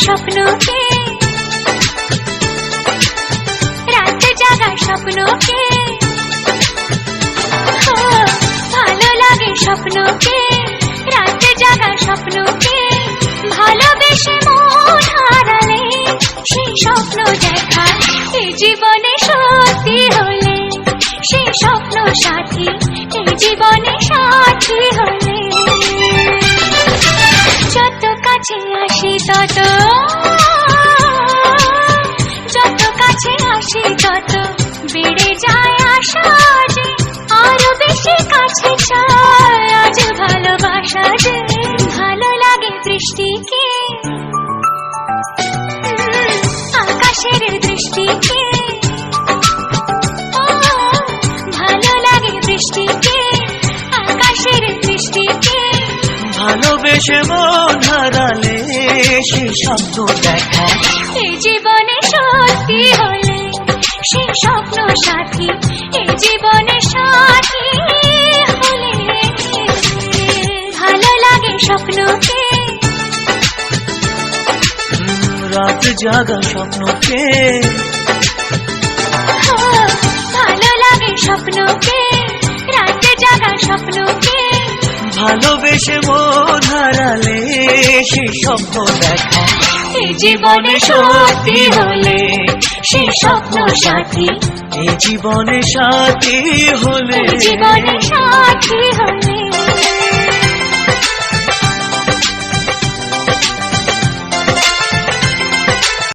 স্বপ্নকে, রাত জাগা স্বপ্নকে, ভালো লাগে স্বপ্নকে, রাত জাগা স্বপ্নকে, ভালোবেসে মন হারালে সেই স্বপ্ন দেখা এই জীবনে সত্যি হলে, সেই স্বপ্ন সাথী এই জীবনে সাথী হলে। যত কাছে আসি তত, যত কাছে আসি তত বেড়ে যায় আশা যে আরো বেশি কাছে চাই আজ ভালোবাসা যে। ভালো লাগে বৃষ্টিকে, আকাশের দৃষ্টিকে, ভালো লাগে বৃষ্টিকে, আকাশের দৃষ্টিকে, ভালোবেসে মন হারালে সেই স্বপ্ন দেখা এই জীবনে সত্যি হলে, সেই স্বপ্ন সাথী এই জীবনে সাথী হলে। ভালো লাগে স্বপ্নকে, রাত জাগা স্বপ্নকে, ভালো লাগে স্বপ্নকে, রাত জাগা স্বপ্নকে, ভালোবেসে মন হারালে সেই স্বপ্ন দেখা এই জীবনে সত্যি হলে, সেই স্বপ্ন সাথী এই জীবনে সাথী হলে। এই জীবনে সাথী হলে।